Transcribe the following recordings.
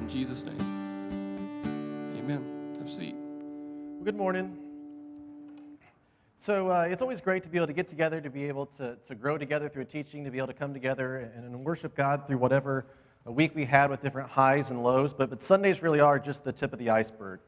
In Jesus' name, amen. Have a seat. Well, good morning. So it's always great to be able to get together, to be able to grow together through a teaching, to be able to come together and worship God through whatever a week we had with different highs and lows. But Sundays really are just the tip of the iceberg.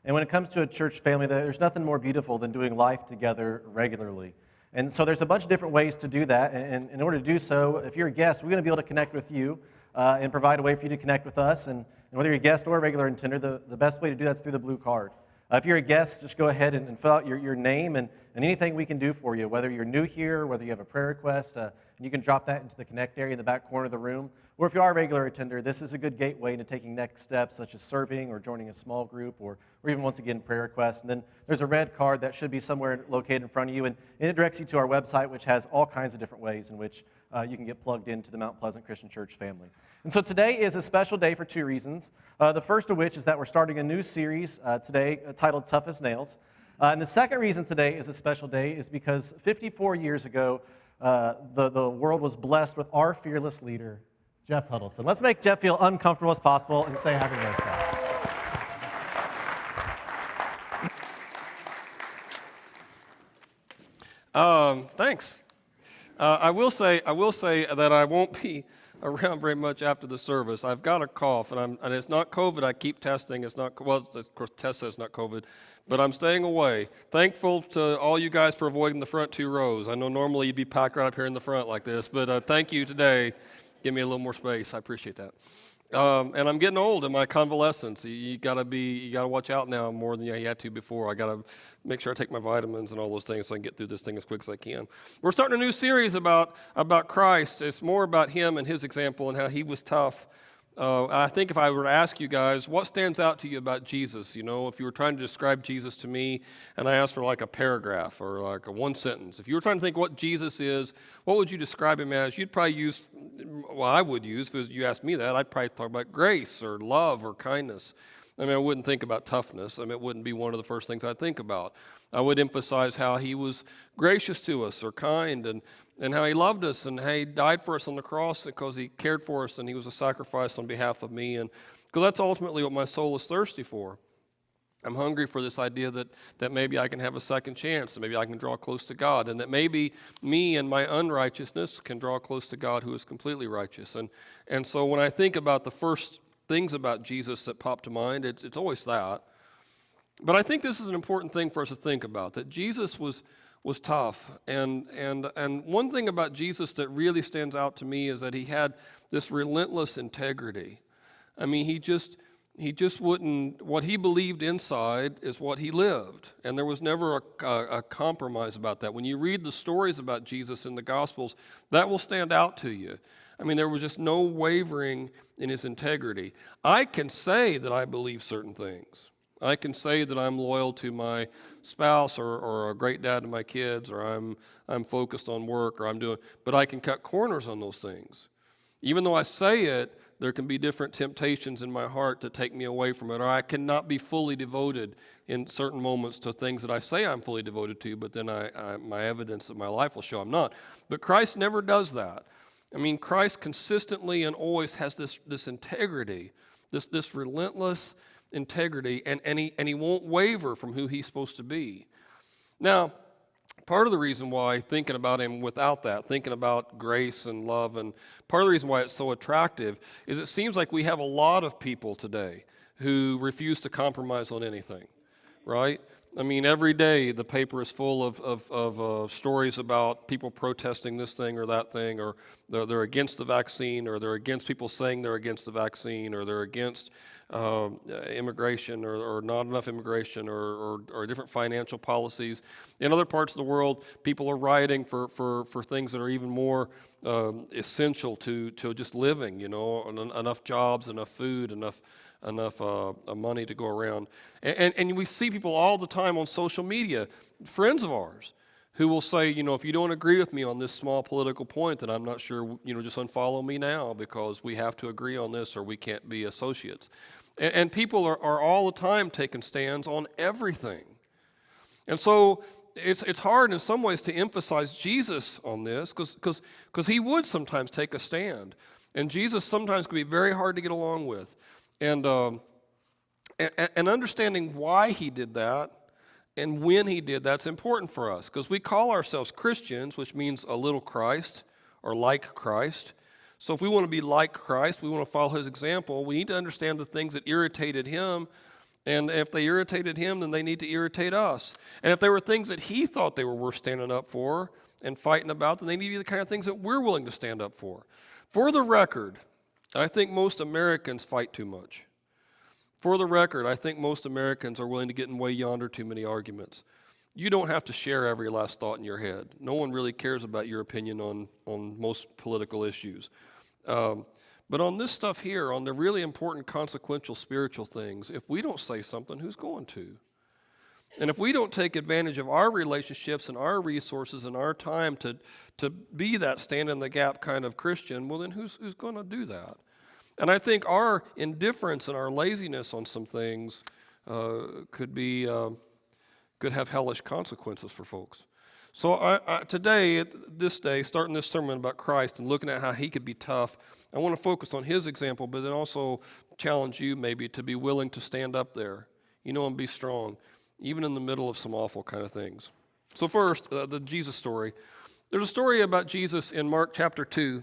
And when it comes to a church family, there's nothing more beautiful than doing life together regularly. And so there's a bunch of different ways to do that. And in order to do so, if you're a guest, we're going to be able to connect with you and provide a way for you to connect with us. And whether you're a guest or a regular attender, the best way to do that is through the blue card. If you're a guest, just go ahead and fill out your name and anything we can do for you, whether you're new here, whether you have a prayer request, and you can drop that into the Connect area in the back corner of the room. Or if you are a regular attender, this is a good gateway into taking next steps, such as serving or joining a small group, or even, once again, prayer requests. And then there's a red card that should be somewhere located in front of you, and it directs you to our website, which has all kinds of different ways in which you can get plugged into the Mount Pleasant Christian Church family. And so today is a special day for two reasons. The first of which is that we're starting a new series today titled Tough as Nails. And the second reason today is a special day is because 54 years ago, the world was blessed with our fearless leader, Jeff Huddleston. Let's make Jeff feel uncomfortable as possible and say happy birthday. Thanks. I will say that I won't be around very much after the service. I've got a cough, and it's not COVID. I keep testing. It's not, well, of course, test says it's not COVID, but I'm staying away. Thankful to all you guys for avoiding the front two rows. I know normally you'd be packed right up here in the front like this, but thank you today. Give me a little more space. I appreciate that. And I'm getting old in my convalescence. You gotta watch out now more than you had to before. I gotta make sure I take my vitamins and all those things so I can get through this thing as quick as I can. We're starting a new series about Christ. It's more about him and his example and how he was tough. I think if I were to ask you guys, what stands out to you about Jesus? You know, if you were trying to describe Jesus to me, and I asked for like a paragraph or like a one sentence, if you were trying to think what Jesus is, what would you describe him as? You'd probably use, well, I would use, if you asked me that, I'd probably talk about grace or love or kindness. I mean, I wouldn't think about toughness. I mean, it wouldn't be one of the first things I'd think about. I would emphasize how he was gracious to us or kind and how he loved us and how he died for us on the cross because he cared for us and he was a sacrifice on behalf of me. And because that's ultimately what my soul is thirsty for. I'm hungry for this idea that maybe I can have a second chance, and maybe I can draw close to God, and that maybe me and my unrighteousness can draw close to God who is completely righteous. And so when I think about the first things about Jesus that pop to mind, it's always that. But I think this is an important thing for us to think about, that Jesus was tough. And one thing about Jesus that really stands out to me is that he had this relentless integrity. I mean, he just wouldn't, what he believed inside is what he lived. And there was never a compromise about that. When you read the stories about Jesus in the Gospels, that will stand out to you. I mean, there was just no wavering in his integrity. I can say that I believe certain things. I can say that I'm loyal to my spouse or a great dad to my kids, or I'm focused on work, or but I can cut corners on those things. Even though I say it, there can be different temptations in my heart to take me away from it, or I cannot be fully devoted in certain moments to things that I say I'm fully devoted to, but then my evidence of my life will show I'm not. But Christ never does that. I mean, Christ consistently and always has this integrity, this relentless integrity, and he won't waver from who he's supposed to be. Now, part of the reason why thinking about him without that, thinking about grace and love, and part of the reason why it's so attractive is it seems like we have a lot of people today who refuse to compromise on anything, right? I mean, every day the paper is full of stories about people protesting this thing or that thing, or they're against the vaccine, or they're against people saying they're against the vaccine, or they're against immigration, or not enough immigration, or different financial policies. In other parts of the world, people are rioting for things that are even more essential to just living, you know, enough jobs, enough food, enough money to go around. And we see people all the time on social media, friends of ours, who will say, you know, if you don't agree with me on this small political point, then I'm not sure, you know, just unfollow me now because we have to agree on this or we can't be associates. And people are all the time taking stands on everything. And so it's hard in some ways to emphasize Jesus on this because he would sometimes take a stand. And Jesus sometimes can be very hard to get along with. And, and understanding why he did that and when he did that's important for us, because we call ourselves Christians, which means a little Christ or like Christ. So if we want to be like Christ, we want to follow his example, we need to understand the things that irritated him. And if they irritated him, then they need to irritate us. And if there were things that he thought they were worth standing up for and fighting about, then they need to be the kind of things that we're willing to stand up for. For the record, I think most Americans fight too much. For the record, I think most Americans are willing to get in way yonder too many arguments. You don't have to share every last thought in your head. No one really cares about your opinion on most political issues. But on this stuff here, on the really important consequential spiritual things, if we don't say something, who's going to? And if we don't take advantage of our relationships and our resources and our time to be that stand in the gap kind of Christian, well then who's going to do that? And I think our indifference and our laziness on some things could have hellish consequences for folks. So today, this day, starting this sermon about Christ and looking at how he could be tough, I want to focus on his example, but then also challenge you maybe to be willing to stand up there, and be strong, even in the middle of some awful kind of things. So first, the Jesus story. There's a story about Jesus in Mark chapter 2.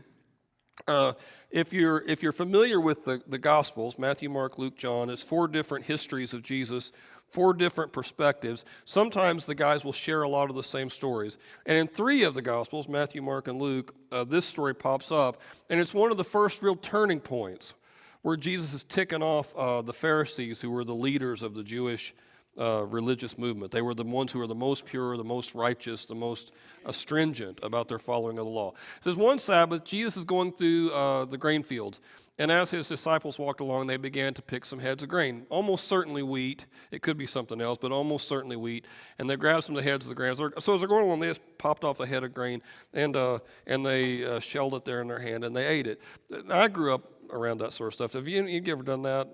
If you're familiar with the Gospels, Matthew, Mark, Luke, John, it's 4 different histories of Jesus, 4 different perspectives. Sometimes the guys will share a lot of the same stories. And in 3 of the Gospels, Matthew, Mark, and Luke, this story pops up. And it's one of the first real turning points where Jesus is ticking off the Pharisees, who were the leaders of the Jewish religious movement. They were the ones who were the most pure, the most righteous, the most stringent about their following of the law. It says one Sabbath, Jesus is going through the grain fields, and as his disciples walked along, they began to pick some heads of grain, almost certainly wheat. It could be something else, but almost certainly wheat. And they grabbed some of the heads of the grain. So as they're going along, they just popped off a head of grain, and they shelled it there in their hand, and they ate it. Now, I grew up around that sort of stuff. Have you ever done that?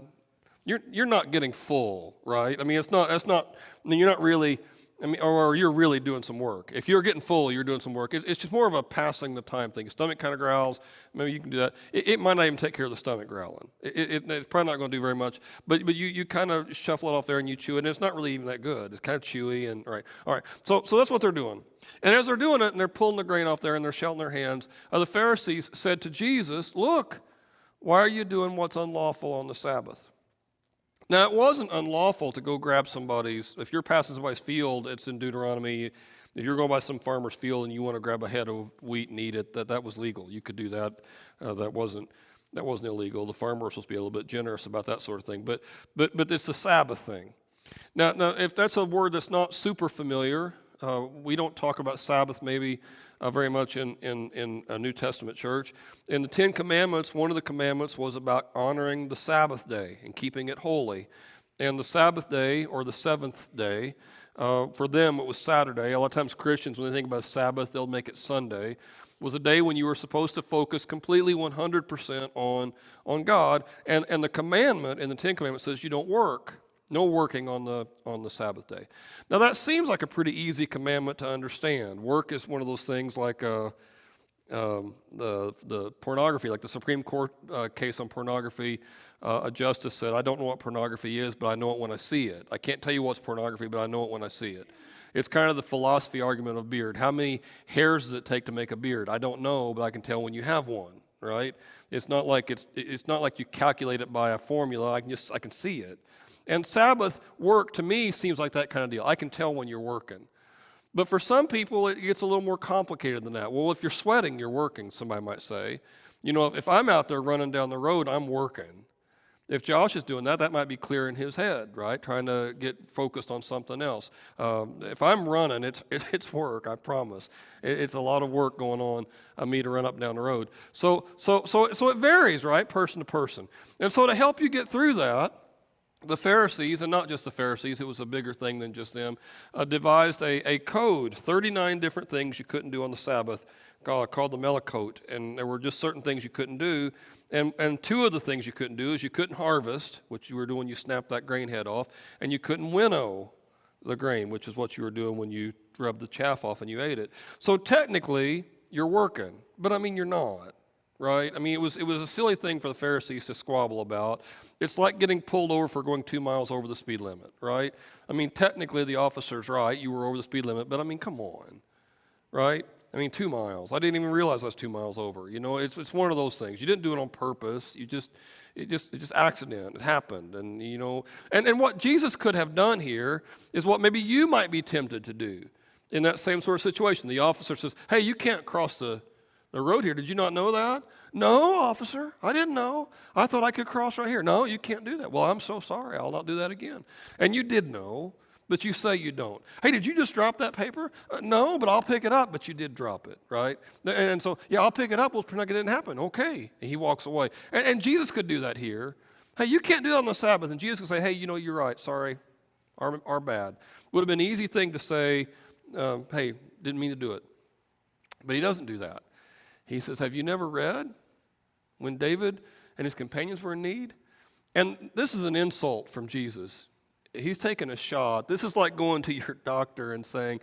You're not getting full, right? I mean, you're not really, or you're really doing some work. If you're getting full, you're doing some work. It's just more of a passing the time thing. Stomach kind of growls. Maybe you can do that. It might not even take care of the stomach growling. It's probably not going to do very much, but you kind of shuffle it off there and you chew it, and it's not really even that good. It's kind of chewy and, all right. So that's what they're doing. And as they're doing it and they're pulling the grain off there and they're shelling their hands, the Pharisees said to Jesus, "Look, why are you doing what's unlawful on the Sabbath?" Now, it wasn't unlawful to go grab if you're passing somebody's field, it's in Deuteronomy. If you're going by some farmer's field and you want to grab a head of wheat and eat it, that was legal. You could do that. That wasn't illegal. The farmer was supposed to be a little bit generous about that sort of thing. But it's the Sabbath thing. Now, if that's a word that's not super familiar, we don't talk about Sabbath maybe very much in a New Testament church. In the 10 Commandments, one of the commandments was about honoring the Sabbath day and keeping it holy. And the Sabbath day, or the 7th day, for them it was Saturday. A lot of times Christians, when they think about Sabbath, they'll make it Sunday. Was a day when you were supposed to focus completely 100% on God. And the commandment in the 10 Commandments says you don't work. No working on the Sabbath day. Now that seems like a pretty easy commandment to understand. Work is one of those things like the pornography, like the Supreme Court case on pornography. A justice said, "I don't know what pornography is, but I know it when I see it. I can't tell you what's pornography, but I know it when I see it." It's kind of the philosophy argument of beard. How many hairs does it take to make a beard? I don't know, but I can tell when you have one. Right? It's not like you calculate it by a formula. I can see it. And Sabbath work, to me, seems like that kind of deal. I can tell when you're working. But for some people, it gets a little more complicated than that. Well, if you're sweating, you're working, somebody might say. If I'm out there running down the road, I'm working. If Josh is doing that, that might be clear in his head, right? Trying to get focused on something else. If I'm running, it's work, I promise. It's a lot of work going on me to run up and down the road. So it varies, right, person to person. And so to help you get through that, the Pharisees, and not just the Pharisees, it was a bigger thing than just them, devised a code, 39 different things you couldn't do on the Sabbath, called the Melachot. And there were just certain things you couldn't do. And 2 of the things you couldn't do is you couldn't harvest, which you were doing when you snapped that grain head off, and you couldn't winnow the grain, which is what you were doing when you rubbed the chaff off and you ate it. So technically, you're working, but you're not. right? I mean, it was a silly thing for the Pharisees to squabble about. It's like getting pulled over for going 2 miles over the speed limit, right? I mean, technically the officer's right, you were over the speed limit, but I mean, come on, right? I mean, 2 miles. I didn't even realize I was 2 miles over. You know, it's one of those things. You didn't do it on purpose. It's just accident. It happened, and you know, and what Jesus could have done here is what maybe you might be tempted to do in that same sort of situation. The officer says, "Hey, you can't cross the road here. Did you not know that?" "No, officer, I didn't know. I thought I could cross right here." "No, you can't do that." "Well, I'm so sorry. I'll not do that again." And you did know, but you say you don't. "Hey, did you just drop that paper?" "No, but I'll pick it up." But you did drop it, right? And so, yeah, I'll pick it up. Well, pretend like it didn't happen. Okay. And he walks away. And Jesus could do that here. "Hey, you can't do that on the Sabbath." And Jesus could say, "Hey, you know, you're right. Sorry. Our bad." Would have been an easy thing to say, "Hey, didn't mean to do it." But he doesn't do that. He says, "Have you never read when David and his companions were in need?" And this is an insult from Jesus. He's taking a shot. This is like going to your doctor and saying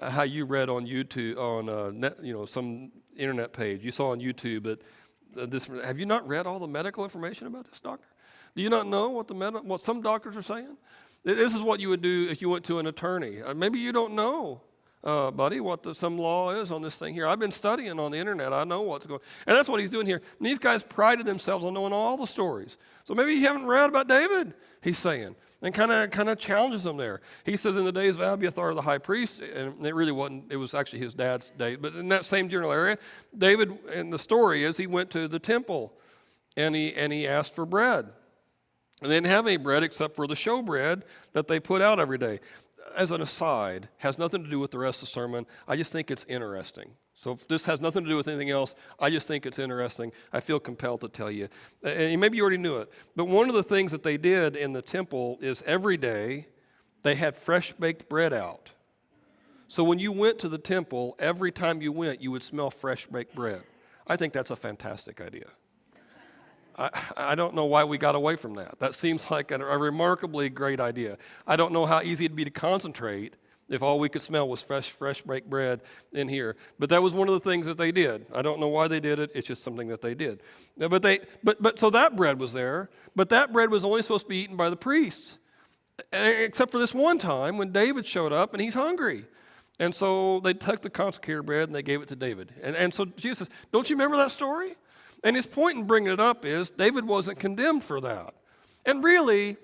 how you read on YouTube, on some internet page. You saw on YouTube that this. Have you not read all the medical information about this doctor? Do you not know what some doctors are saying? This is what you would do if you went to an attorney. Maybe you don't know, buddy, what some law is on this thing here. I've been studying on the internet. I know what's going on. And that's what he's doing here. And these guys prided themselves on knowing all the stories. So maybe you haven't read about David, he's saying, and kind of challenges them there. He says, in the days of Abiathar the high priest, and it really wasn't, it was actually his dad's day, but in that same general area, David, and the story is he went to the temple and he asked for bread. And they didn't have any bread except for the show bread that they put out every day. As an aside, has nothing to do with the rest of the sermon. I just think it's interesting. So if this has nothing to do with anything else, I just think it's interesting. I feel compelled to tell you. And maybe you already knew it. But one of the things that they did in the temple is every day they had fresh baked bread out. So when you went to the temple, every time you went, you would smell fresh baked bread. I think that's a fantastic idea. I don't know why we got away from that. That seems like a remarkably great idea. I don't know how easy it'd be to concentrate if all we could smell was fresh baked bread in here. But that was one of the things that they did. I don't know why they did it. It's just something that they did. But so that bread was there, but that bread was only supposed to be eaten by the priests, except for this one time when David showed up and he's hungry. And so they took the consecrated bread and they gave it to David. And so Jesus says, don't you remember that story? And his point in bringing it up is David wasn't condemned for that. And really,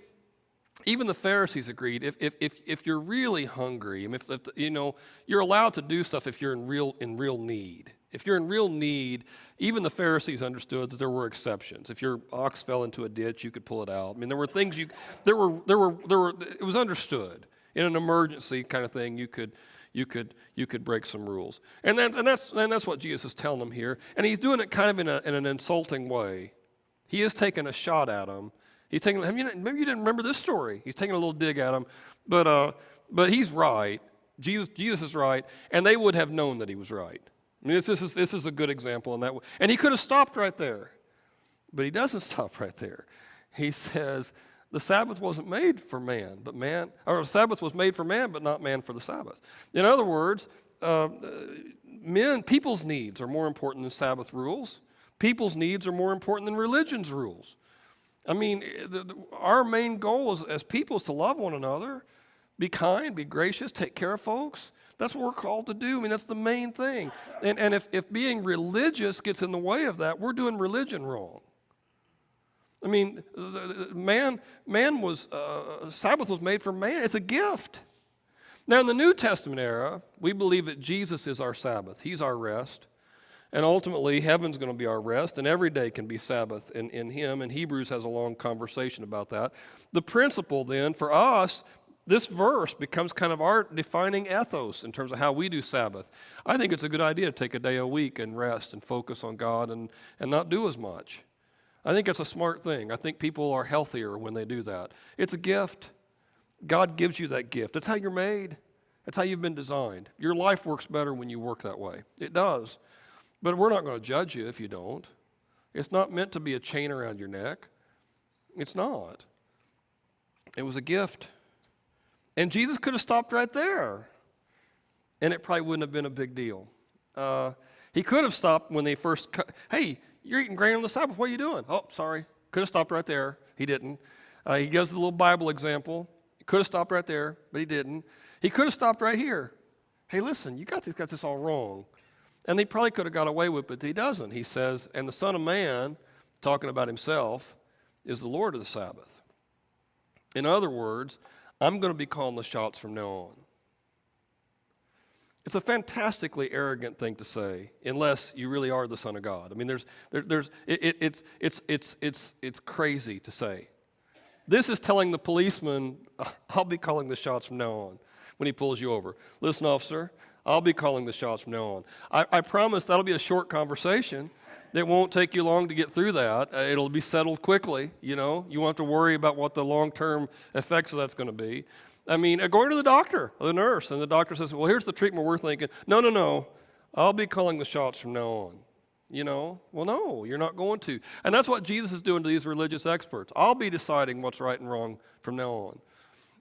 even the Pharisees agreed, if you're really hungry, and if you know, you're allowed to do stuff if you're in real need. If you're in real need, even the Pharisees understood that there were exceptions. If your ox fell into a ditch, you could pull it out. I mean, there were things it was understood. In an emergency kind of thing, you could break some rules. And that's what Jesus is telling them here. And he's doing it kind of in an insulting way. He is taking a shot at them. He's taking, maybe you didn't remember this story. He's taking a little dig at them. But he's right. Jesus is right. And they would have known that he was right. I mean, this is a good example in that way. And he could have stopped right there. But he doesn't stop right there. He says, the Sabbath wasn't made for man, the Sabbath was made for man, but not man for the Sabbath. In other words, people's needs are more important than Sabbath rules. People's needs are more important than religion's rules. I mean, our main goal as people is to love one another, be kind, be gracious, take care of folks. That's what we're called to do. I mean, that's the main thing. And if being religious gets in the way of that, we're doing religion wrong. I mean, Sabbath was made for man. It's a gift. Now, in the New Testament era, we believe that Jesus is our Sabbath. He's our rest. And ultimately, heaven's going to be our rest, and every day can be Sabbath in him. And Hebrews has a long conversation about that. The principle, then, for us, this verse becomes kind of our defining ethos in terms of how we do Sabbath. I think it's a good idea to take a day a week and rest and focus on God and not do as much. I think it's a smart thing. I think people are healthier when they do that. It's a gift. God gives you that gift. That's how you're made. That's how you've been designed. Your life works better when you work that way. It does. But we're not going to judge you if you don't. It's not meant to be a chain around your neck. It's not. It was a gift. And Jesus could have stopped right there, and it probably wouldn't have been a big deal. He could have stopped when they first, hey, You're eating grain on the Sabbath. What are you doing? Oh, sorry. Could have stopped right there. He didn't. He gives a little Bible example. He could have stopped right there, but he didn't. He could have stopped right here. Hey, listen, you got this all wrong. And he probably could have got away with it, but he doesn't. He says, and the Son of Man, talking about himself, is the Lord of the Sabbath. In other words, I'm going to be calling the shots from now on. It's a fantastically arrogant thing to say, unless you really are the Son of God. I mean, it's crazy to say. This is telling the policeman, I'll be calling the shots from now on when he pulls you over. Listen, officer, I'll be calling the shots from now on. I promise that'll be a short conversation. It won't take you long to get through that. It'll be settled quickly, You won't have to worry about what the long-term effects of that's going to be. I mean, going to the doctor, the nurse, and the doctor says, well, here's the treatment we're thinking. No. I'll be calling the shots from now on. Well, no, you're not going to. And that's what Jesus is doing to these religious experts. I'll be deciding what's right and wrong from now on.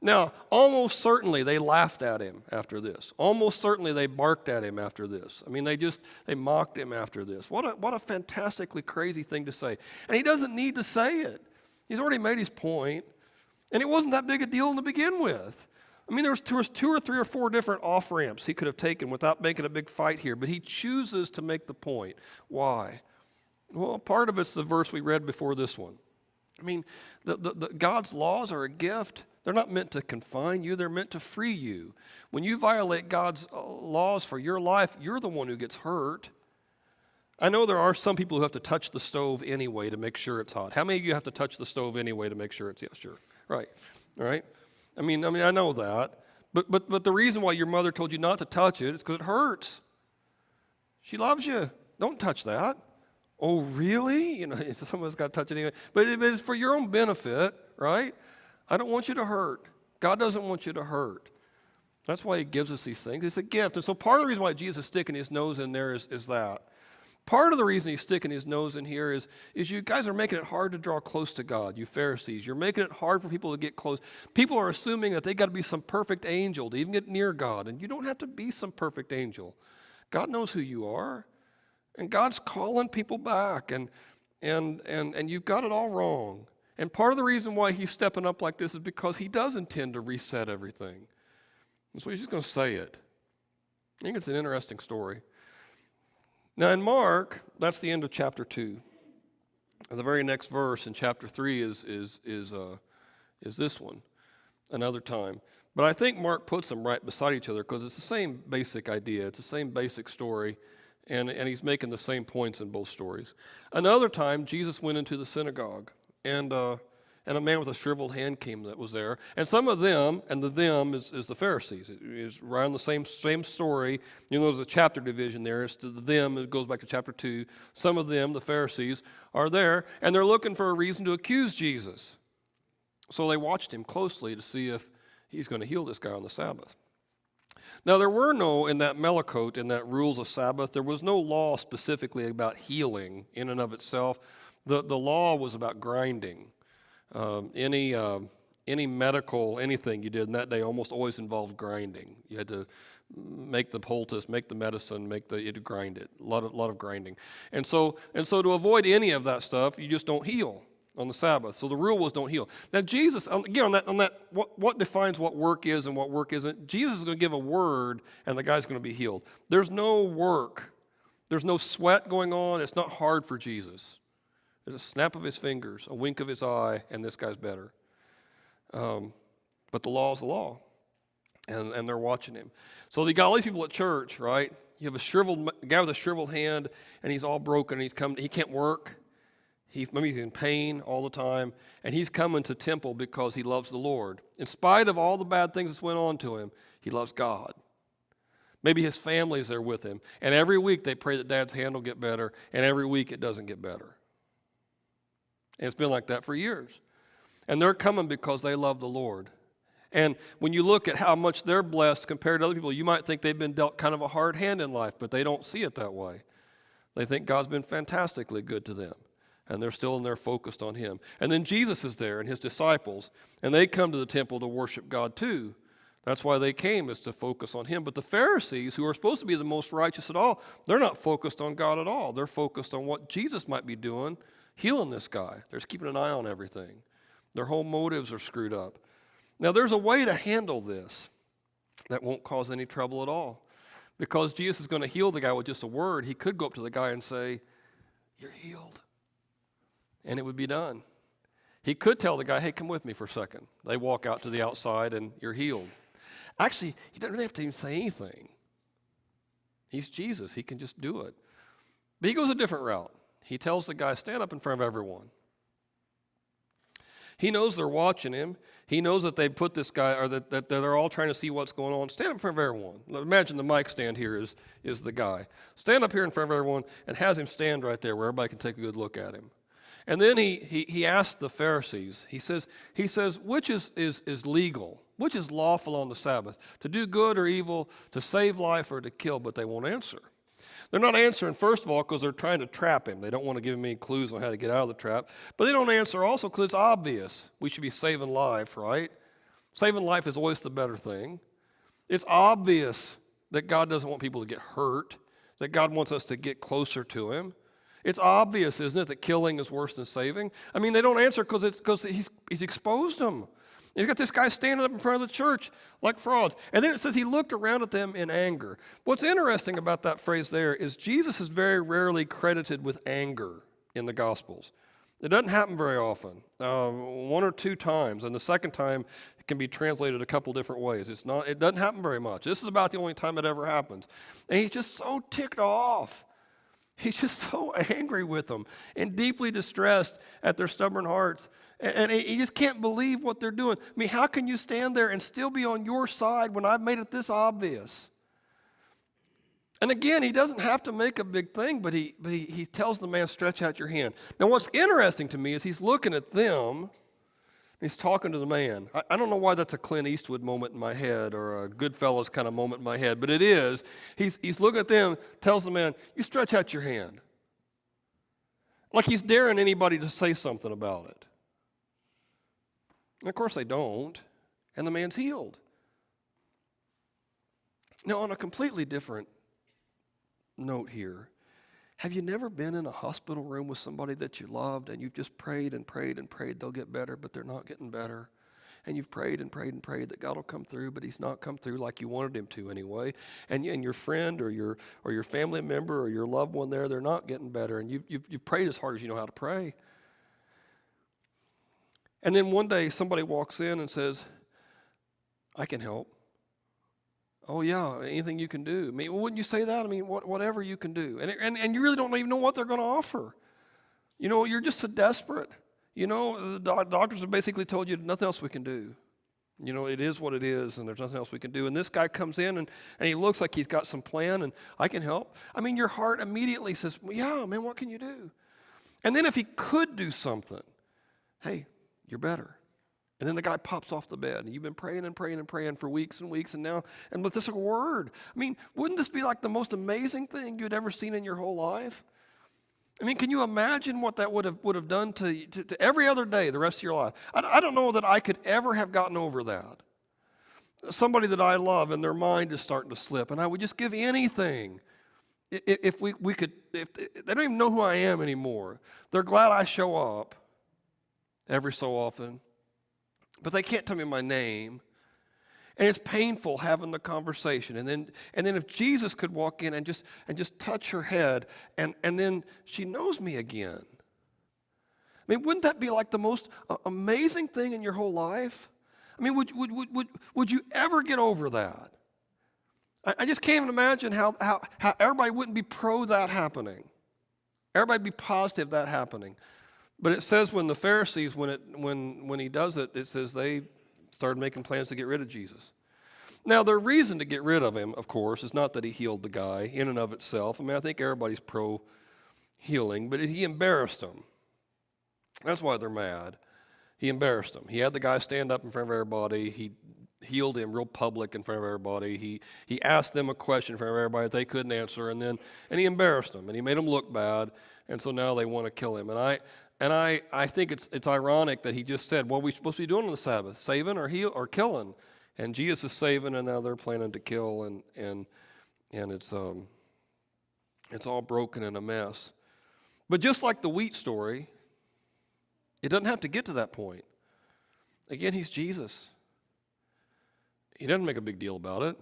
Now, almost certainly they laughed at him after this. Almost certainly they barked at him after this. I mean, they mocked him after this. What a fantastically crazy thing to say. And he doesn't need to say it. He's already made his point. And it wasn't that big a deal to begin with. I mean, there was two or three or four different off-ramps he could have taken without making a big fight here. But he chooses to make the point. Why? Well, part of it's the verse we read before this one. I mean, God's laws are a gift. They're not meant to confine you. They're meant to free you. When you violate God's laws for your life, you're the one who gets hurt. I know there are some people who have to touch the stove anyway to make sure it's hot. How many of you have to touch the stove anyway to make sure it's, yeah, sure. Right. All right. I mean, I know that. But the reason why your mother told you not to touch it is because it hurts. She loves you. Don't touch that. Oh, really? Someone's got to touch it anyway. But it's for your own benefit, right? I don't want you to hurt. God doesn't want you to hurt. That's why he gives us these things. It's a gift. And so part of the reason why Jesus is sticking his nose in there is that. Part of the reason he's sticking his nose in here is you guys are making it hard to draw close to God, you Pharisees. You're making it hard for people to get close. People are assuming that they got to be some perfect angel to even get near God. And you don't have to be some perfect angel. God knows who you are. And God's calling people back. And you've got it all wrong. And part of the reason why he's stepping up like this is because he does intend to reset everything. And so he's just going to say it. I think it's an interesting story. Now in Mark, that's the end of chapter 2. And the very next verse in chapter 3 is this one, another time. But I think Mark puts them right beside each other because it's the same basic idea. It's the same basic story. And he's making the same points in both stories. Another time, Jesus went into the synagogue. And a man with a shriveled hand came that was there. And some of them, and the them is the Pharisees. It is around the same story. There's a chapter division there. It's to the them. It goes back to chapter 2. Some of them, the Pharisees, are there. And they're looking for a reason to accuse Jesus. So they watched him closely to see if he's going to heal this guy on the Sabbath. Now, there were no, in that Melachot, in that rules of Sabbath, there was no law specifically about healing in and of itself. The law was about grinding. Any medical, anything you did in that day almost always involved grinding. You had to make the poultice, make the medicine, you had to grind it. A lot of grinding. And so to avoid any of that stuff, you just don't heal on the Sabbath. So the rule was don't heal. Now Jesus, again, on that what defines what work is and what work isn't, Jesus is going to give a word and the guy's going to be healed. There's no work. There's no sweat going on. It's not hard for Jesus. There's a snap of his fingers, a wink of his eye, and this guy's better. But the law is the law, and they're watching him. So you got all these people at church, right? You have a guy with a shriveled hand, and he's all broken, and he can't work. Maybe he's in pain all the time, and he's coming to temple because he loves the Lord. In spite of all the bad things that went on to him, he loves God. Maybe his family's there with him, and every week they pray that Dad's hand will get better, and every week it doesn't get better. And it's been like that for years. And they're coming because they love the Lord. And when you look at how much they're blessed compared to other people, you might think they've been dealt kind of a hard hand in life, but they don't see it that way. They think God's been fantastically good to them. And they're still in there focused on him. And then Jesus is there and his disciples, and they come to the temple to worship God too. That's why they came, is to focus on him. But the Pharisees, who are supposed to be the most righteous at all, they're not focused on God at all. They're focused on what Jesus might be doing, healing this guy. They're just keeping an eye on everything. Their whole motives are screwed up. Now, there's a way to handle this that won't cause any trouble at all. Because Jesus is going to heal the guy with just a word, he could go up to the guy and say, "You're healed." And it would be done. He could tell the guy, "Hey, come with me for a second." They walk out to the outside and you're healed. Actually, he doesn't really have to even say anything. He's Jesus. He can just do it. But he goes a different route. He tells the guy, "Stand up in front of everyone." He knows they're watching him. He knows that they put this guy, or that they're all trying to see what's going on. Stand up in front of everyone. Imagine the mic stand here is the guy. Stand up here in front of everyone and has him stand right there where everybody can take a good look at him. And then he asks the Pharisees, he says, which is legal? Which is lawful on the Sabbath? To do good or evil, to save life or to kill? But they won't answer. They're not answering, first of all, because they're trying to trap him. They don't want to give him any clues on how to get out of the trap. But they don't answer also because it's obvious. We should be saving life, right? Saving life is always the better thing. It's obvious that God doesn't want people to get hurt, that God wants us to get closer to him. It's obvious, isn't it, that killing is worse than saving? I mean, they don't answer because he's exposed them. He's got this guy standing up in front of the church like frauds. And then it says he looked around at them in anger. What's interesting about that phrase there is Jesus is very rarely credited with anger in the Gospels. It doesn't happen very often, one or two times. And the second time it can be translated a couple different ways. It doesn't happen very much. This is about the only time it ever happens. And he's just so ticked off. He's just so angry with them and deeply distressed at their stubborn hearts. And he just can't believe what they're doing. I mean, how can you stand there and still be on your side when I've made it this obvious? And again, he doesn't have to make a big thing, but he tells the man, "Stretch out your hand." Now, what's interesting to me is he's looking at them. He's talking to the man. I don't know why that's a Clint Eastwood moment in my head or a Goodfellas kind of moment in my head, but it is. He's looking at them, tells the man, "You stretch out your hand." Like he's daring anybody to say something about it. And of course they don't, and the man's healed. Now, on a completely different note here, have you never been in a hospital room with somebody that you loved and you've just prayed and prayed and prayed they'll get better, but they're not getting better? And you've prayed and prayed and prayed that God will come through, but he's not come through like you wanted him to anyway. And your friend or your family member or your loved one there, they're not getting better. And you've prayed as hard as you know how to pray. And then one day somebody walks in and says, "I can help." "Oh yeah, anything you can do." I mean, wouldn't you say that? I mean, whatever you can do. And you really don't even know what they're going to offer. You know, you're just so desperate. You know, the doctors have basically told you nothing else we can do. You know, it is what it is, and there's nothing else we can do. And this guy comes in, and he looks like he's got some plan, and "I can help." I mean, your heart immediately says, "Well, yeah, man, what can you do?" And then if he could do something, "Hey, you're better." And then the guy pops off the bed, and you've been praying and praying and praying for weeks and weeks, and with just a word. I mean, wouldn't this be like the most amazing thing you'd ever seen in your whole life? I mean, can you imagine what that would have done to every other day the rest of your life? I don't know that I could ever have gotten over that. Somebody that I love and their mind is starting to slip, and I would just give anything if we could. If they don't even know who I am anymore, they're glad I show up every so often, but they can't tell me my name. And it's painful having the conversation. And then if Jesus could walk in and just touch her head, and then she knows me again. I mean, wouldn't that be like the most amazing thing in your whole life? I mean, would you ever get over that? I just can't even imagine how everybody wouldn't be pro that happening. Everybody be positive that happening. But it says when the Pharisees, when he does it, it says they started making plans to get rid of Jesus. Now, their reason to get rid of him, of course, is not that he healed the guy in and of itself. I mean, I think everybody's pro-healing, but he embarrassed them. That's why they're mad. He embarrassed them. He had the guy stand up in front of everybody. He healed him real public in front of everybody. He asked them a question in front of everybody that they couldn't answer, and he embarrassed them, and he made them look bad, and so now they want to kill him. And I think it's ironic that he just said, "What are we supposed to be doing on the Sabbath? Saving or killing?" And Jesus is saving, and now they're planning to kill, and it's all broken and a mess. But just like the wheat story, it doesn't have to get to that point. Again, he's Jesus. He doesn't make a big deal about it.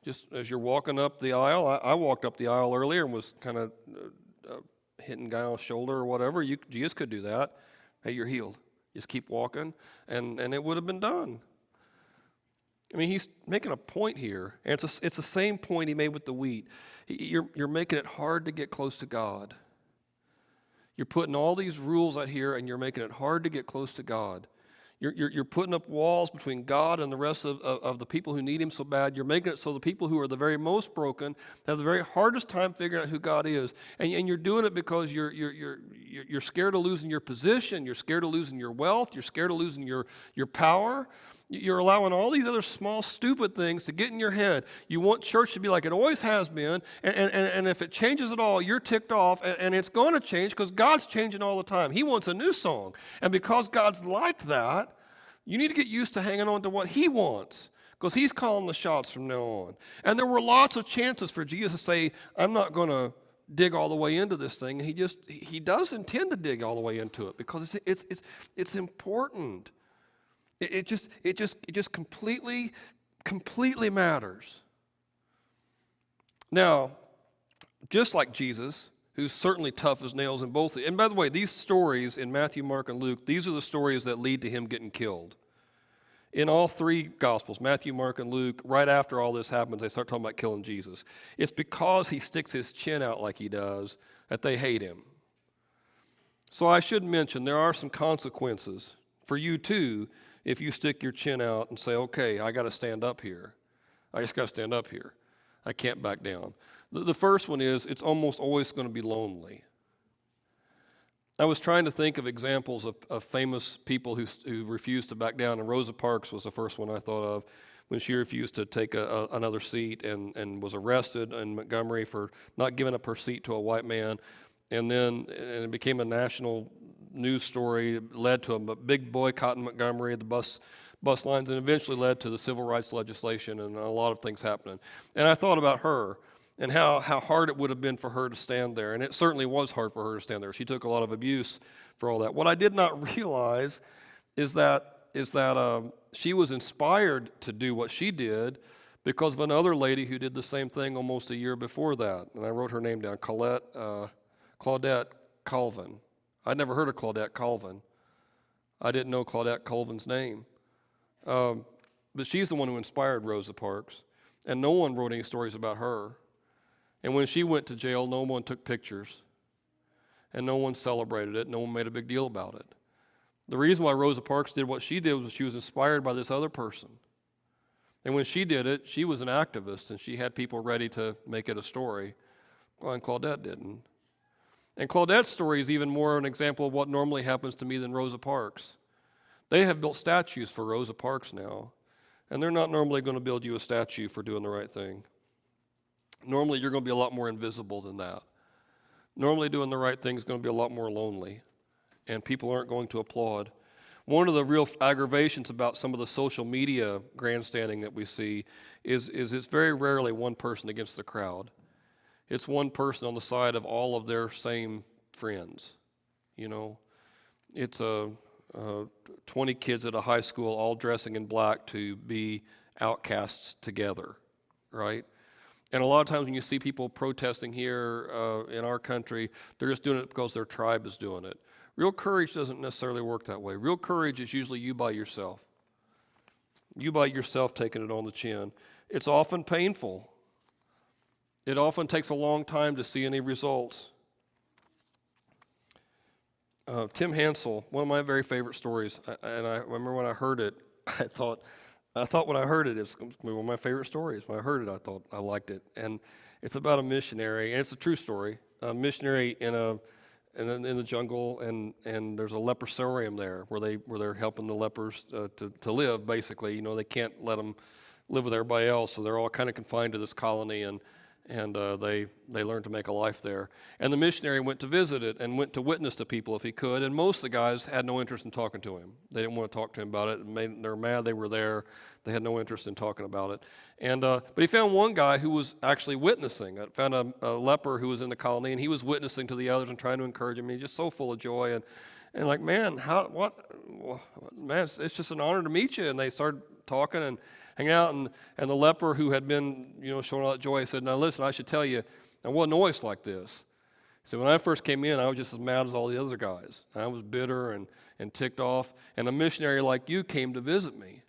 Just as you're walking up the aisle, I walked up the aisle earlier and was kind of hitting guy on the shoulder or whatever. Jesus could do that. Hey, you're healed. Just keep walking, and it would have been done. I mean, he's making a point here, and it's the same point he made with the wheat. You're making it hard to get close to God. You're putting all these rules out here, and you're making it hard to get close to God. You're putting up walls between God and the rest of the people who need him so bad. You're making it so the people who are the very most broken have the very hardest time figuring out who God is. And you're doing it because you're scared of losing your position. You're scared of losing your wealth. You're scared of losing your power. You're allowing all these other small, stupid things to get in your head. You want church to be like it always has been, and if it changes at all, you're ticked off, and it's going to change because God's changing all the time. He wants a new song, and because God's like that, you need to get used to hanging on to what he wants, because he's calling the shots from now on. And there were lots of chances for Jesus to say, I'm not going to dig all the way into this thing. He does intend to dig all the way into it because it's important. It just completely matters. Now, just like Jesus, who's certainly tough as nails in both. And by the way, these stories in Matthew, Mark, and Luke, these are the stories that lead to him getting killed. In all three Gospels, Matthew, Mark, and Luke, right after all this happens, they start talking about killing Jesus. It's because he sticks his chin out like he does that they hate him. So I should mention there are some consequences for you too if you stick your chin out and say, okay, I got to stand up here. I just got to stand up here. I can't back down. The first one is it's almost always going to be lonely. I was trying to think of examples of famous people who refused to back down, and Rosa Parks was the first one I thought of when she refused to take another seat and was arrested in Montgomery for not giving up her seat to a white man. And it became a national news story, led to a big boycott in Montgomery, the bus lines, and eventually led to the civil rights legislation and a lot of things happening. And I thought about her and how hard it would have been for her to stand there. And it certainly was hard for her to stand there. She took a lot of abuse for all that. What I did not realize is that she was inspired to do what she did because of another lady who did the same thing almost a year before that. And I wrote her name down, Claudette Colvin. I'd never heard of Claudette Colvin. I didn't know Claudette Colvin's name. But she's the one who inspired Rosa Parks. And no one wrote any stories about her. And when she went to jail, no one took pictures. And no one celebrated it. No one made a big deal about it. The reason why Rosa Parks did what she did was she was inspired by this other person. And when she did it, she was an activist, and she had people ready to make it a story. Well, and Claudette didn't. And Claudette's story is even more an example of what normally happens to me than Rosa Parks. They have built statues for Rosa Parks now, and they're not normally going to build you a statue for doing the right thing. Normally, you're going to be a lot more invisible than that. Normally, doing the right thing is going to be a lot more lonely, and people aren't going to applaud. One of the real aggravations about some of the social media grandstanding that we see is it's very rarely one person against the crowd. It's one person on the side of all of their same friends. You know, it's 20 kids at a high school all dressing in black to be outcasts together, right? And a lot of times when you see people protesting here in our country, they're just doing it because their tribe is doing it. Real courage doesn't necessarily work that way. Real courage is usually you by yourself. You by yourself taking it on the chin. It's often painful. It often takes a long time to see any results. Tim Hansel, one of my very favorite stories, and I remember when I heard it, I thought when I heard it, it's one of my favorite stories. When I heard it, I thought I liked it. And it's about a missionary, and it's a true story. A missionary in the jungle, and there's a leprosarium there where they're helping the lepers to live. Basically, you know, they can't let them live with everybody else, so they're all kind of confined to this colony. And they learned to make a life there. And the missionary went to visit it and went to witness to people if he could. And most of the guys had no interest in talking to him. They didn't want to talk to him about it. They were mad they were there. They had no interest in talking about it. And but he found one guy who was actually witnessing. I found a leper who was in the colony, and he was witnessing to the others and trying to encourage him. He's just so full of joy. And like, man, man, it's just an honor to meet you. And they started talking and hang out, and the leper who had been, showing all that joy, said, now listen, I should tell you, I wasn't always like this. He said, when I first came in, I was just as mad as all the other guys. I was bitter and ticked off, and a missionary like you came to visit me,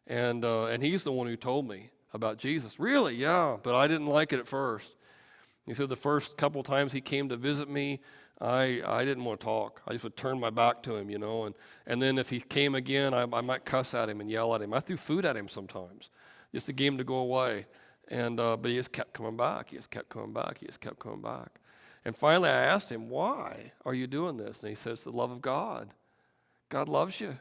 and he's the one who told me about Jesus. Really? Yeah, but I didn't like it at first. He said the first couple times he came to visit me, I didn't want to talk. I just would turn my back to him, and then if he came again, I might cuss at him and yell at him. I threw food at him sometimes just to get him to go away. And but he just kept coming back. He just kept coming back. He just kept coming back. And finally I asked him, why are you doing this? And he says, the love of God. God loves you.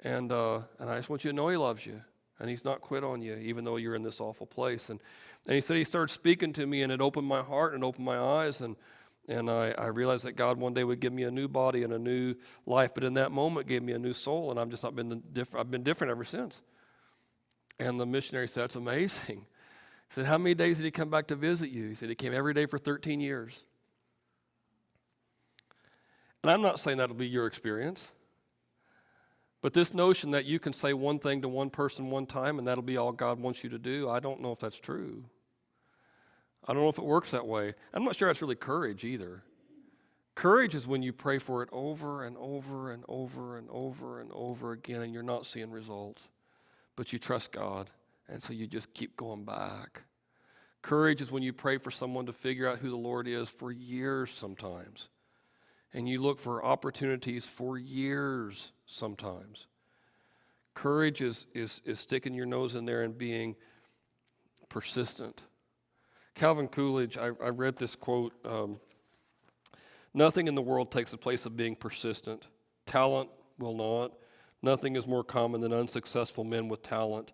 And I just want you to know he loves you. And he's not quit on you, even though you're in this awful place. And he said he started speaking to me, and it opened my heart and opened my eyes. And I realized that God one day would give me a new body and a new life, but in that moment gave me a new soul, and I've been different ever since. And the missionary said, that's amazing. He said, how many days did he come back to visit you? He said, he came every day for 13 years. And I'm not saying that'll be your experience, but this notion that you can say one thing to one person one time and that'll be all God wants you to do, I don't know if that's true. I don't know if it works that way. I'm not sure that's really courage either. Courage is when you pray for it over and over and over and over and over again, and you're not seeing results, but you trust God, and so you just keep going back. Courage is when you pray for someone to figure out who the Lord is for years sometimes, and you look for opportunities for years sometimes. Courage is sticking your nose in there and being persistent. Calvin Coolidge, I read this quote, nothing in the world takes the place of being persistent. Talent will not. Nothing is more common than unsuccessful men with talent.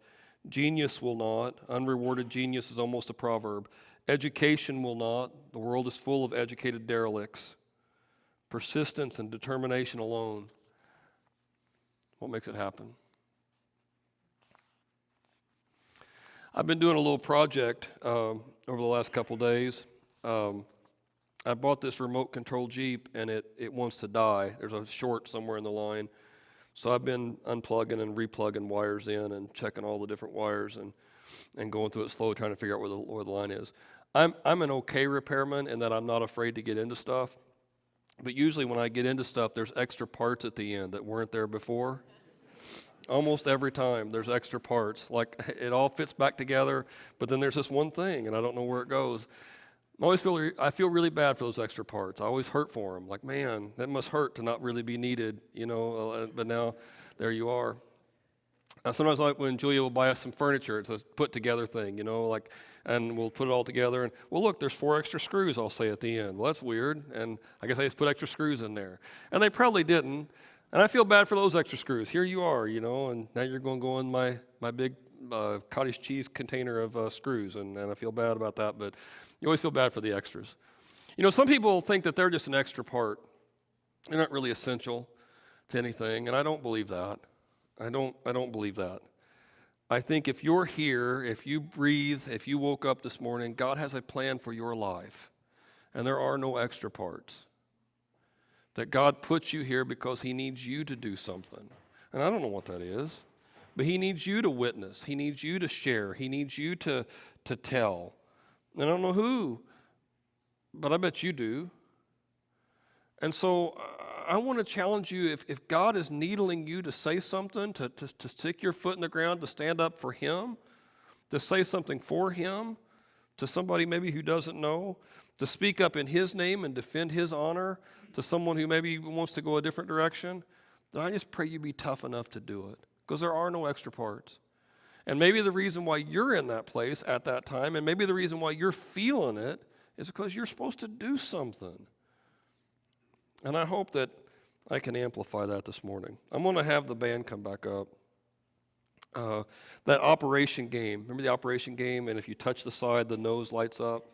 Genius will not. Unrewarded genius is almost a proverb. Education will not. The world is full of educated derelicts. Persistence and determination alone. What makes it happen? I've been doing a little project over the last couple days. I bought this remote control Jeep, and it wants to die. There's a short somewhere in the line. So I've been unplugging and replugging wires in and checking all the different wires and going through it slowly, trying to figure out where the line is. I'm an okay repairman in that I'm not afraid to get into stuff. But usually when I get into stuff, there's extra parts at the end that weren't there before. Almost every time there's extra parts. Like it all fits back together, but then there's this one thing, and I don't know where it goes. I feel really bad for those extra parts. I always hurt for them. Like, man, that must hurt to not really be needed, but now there you are. Sometimes like when Julia will buy us some furniture, it's a put-together thing, and we'll put it all together. And, well, look, there's 4 extra screws, I'll say at the end. Well, that's weird, and I guess I just put extra screws in there. And they probably didn't, and I feel bad for those extra screws. Here you are, and now you're going to go in my big cottage cheese container of screws, and I feel bad about that, but you always feel bad for the extras. Some people think that they're just an extra part. They're not really essential to anything, and I don't believe that. I don't believe that. I think if you're here, if you breathe, if you woke up this morning, God has a plan for your life, and there are no extra parts. That God puts you here because he needs you to do something. And I don't know what that is, but he needs you to witness. He needs you to share. He needs you to tell. And I don't know who, but I bet you do. And so I want to challenge you, if God is needling you to say something, to stick your foot in the ground, to stand up for him, to say something for him, to somebody maybe who doesn't know, to speak up in his name and defend his honor to someone who maybe wants to go a different direction, then I just pray you be tough enough to do it, because there are no extra parts. And maybe the reason why you're in that place at that time, and maybe the reason why you're feeling it, is because you're supposed to do something. And I hope that I can amplify that this morning. I'm going to have the band come back up. That operation game. Remember the operation game? And if you touch the side, the nose lights up.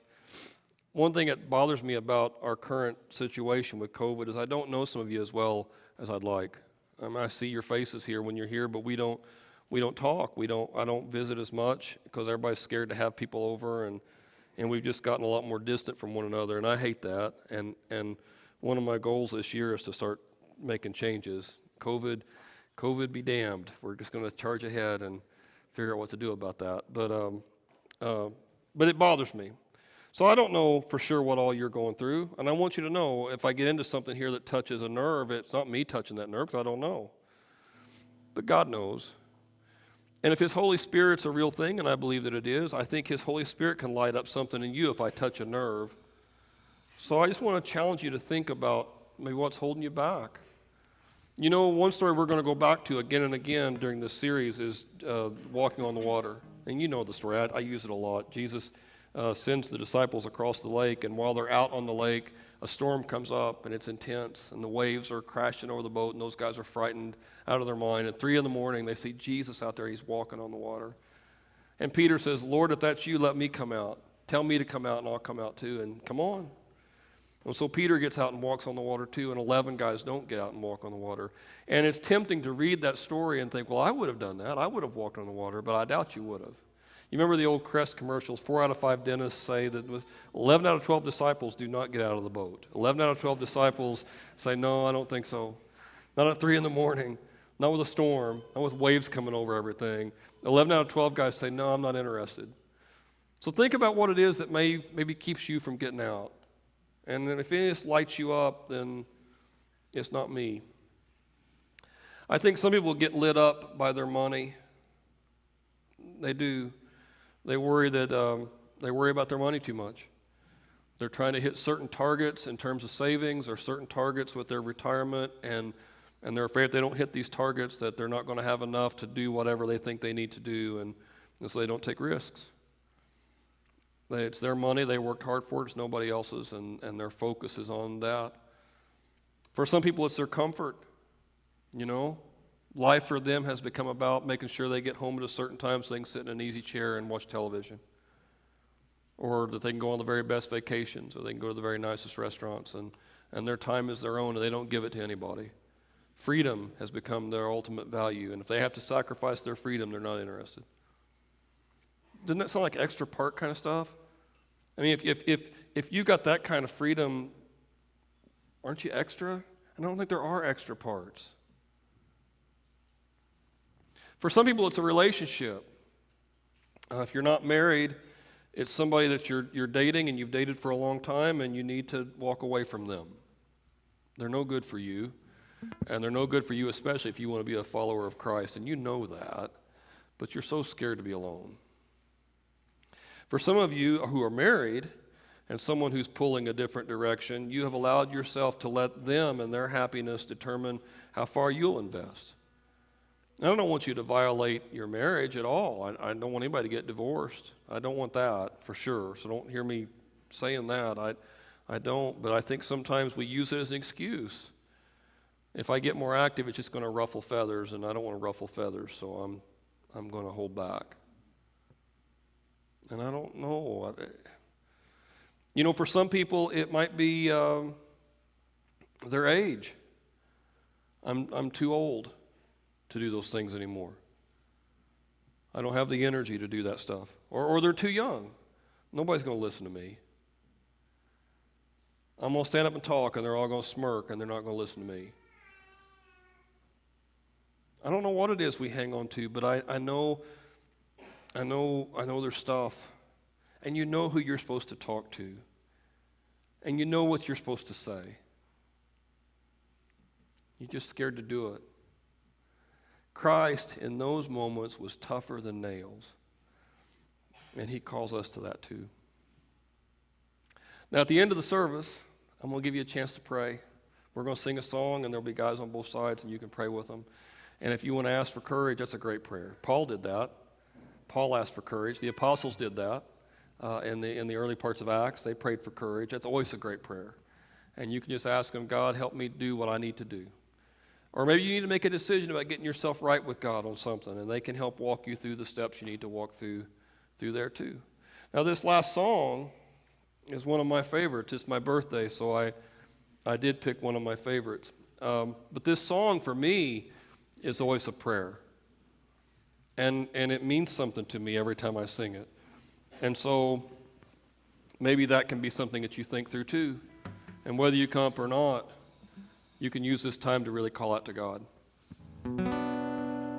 One thing that bothers me about our current situation with COVID is I don't know some of you as well as I'd like. I see your faces here when you're here, but we don't talk. I don't visit as much because everybody's scared to have people over, and we've just gotten a lot more distant from one another, and I hate that. And one of my goals this year is to start making changes. COVID be damned. We're just going to charge ahead and figure out what to do about that. But it bothers me. So I don't know for sure what all you're going through, and I want you to know if I get into something here that touches a nerve, it's not me touching that nerve because I don't know. But God knows. And if His Holy Spirit's a real thing, and I believe that it is, I think His Holy Spirit can light up something in you if I touch a nerve. So I just want to challenge you to think about maybe what's holding you back. You know, one story we're going to go back to again and again during this series is walking on the water. And you know the story. I use it a lot. Jesus sends the disciples across the lake, and while they're out on the lake, a storm comes up, and it's intense, and the waves are crashing over the boat, and those guys are frightened out of their mind. At 3 a.m, they see Jesus out there. He's walking on the water. And Peter says, Lord, if that's you, let me come out. Tell me to come out, and I'll come out too, and come on. And so Peter gets out and walks on the water too, and 11 guys don't get out and walk on the water. And it's tempting to read that story and think, well, I would have done that. I would have walked on the water, but I doubt you would have. You remember the old Crest commercials? 4 out of 5 dentists say that 11 out of 12 disciples do not get out of the boat. 11 out of 12 disciples say, no, I don't think so. Not at 3 a.m, not with a storm, not with waves coming over everything. 11 out of 12 guys say, no, I'm not interested. So think about what it is that maybe keeps you from getting out. And then if any of this lights you up, then it's not me. I think some people get lit up by their money. They do. They worry about their money too much. They're trying to hit certain targets in terms of savings or certain targets with their retirement, and they're afraid if they don't hit these targets that they're not going to have enough to do whatever they think they need to do, and so they don't take risks. It's their money. They worked hard for it. It's nobody else's, and their focus is on that. For some people, it's their comfort, you know. Life for them has become about making sure they get home at a certain time so they can sit in an easy chair and watch television. Or that they can go on the very best vacations, or they can go to the very nicest restaurants, and their time is their own, and they don't give it to anybody. Freedom has become their ultimate value, and if they have to sacrifice their freedom, they're not interested. Doesn't that sound like extra part kind of stuff? I mean, if you got that kind of freedom, aren't you extra? I don't think there are extra parts. For some people, it's a relationship. If you're not married, it's somebody that you're dating and you've dated for a long time, and you need to walk away from them. They're no good for you, and they're no good for you especially if you want to be a follower of Christ, and you know that, but you're so scared to be alone. For some of you who are married and someone who's pulling a different direction, you have allowed yourself to let them and their happiness determine how far you'll invest. I don't want you to violate your marriage at all. I don't want anybody to get divorced. I don't want that for sure. So don't hear me saying that. I don't, but I think sometimes we use it as an excuse. If I get more active, it's just going to ruffle feathers, and I don't want to ruffle feathers, so I'm going to hold back. And I don't know. You know, for some people, it might be their age. I'm too old to do those things anymore. I don't have the energy to do that stuff. Or they're too young. Nobody's going to listen to me. I'm going to stand up and talk, and they're all going to smirk, and they're not going to listen to me. I don't know what it is we hang on to, but I know there's stuff. And you know who you're supposed to talk to. And you know what you're supposed to say. You're just scared to do it. Christ, in those moments, was tougher than nails. And He calls us to that too. Now, at the end of the service, I'm going to give you a chance to pray. We're going to sing a song, and there'll be guys on both sides, and you can pray with them. And if you want to ask for courage, that's a great prayer. Paul did that. Paul asked for courage. The apostles did that in the early parts of Acts. They prayed for courage. That's always a great prayer. And you can just ask them, God, help me do what I need to do. Or maybe you need to make a decision about getting yourself right with God on something, and they can help walk you through the steps you need to walk through there too. Now, this last song is one of my favorites. It's my birthday, so I did pick one of my favorites. But this song for me is always a prayer. And it means something to me every time I sing it. And so maybe that can be something that you think through too. And whether you come up or not, you can use this time to really call out to God.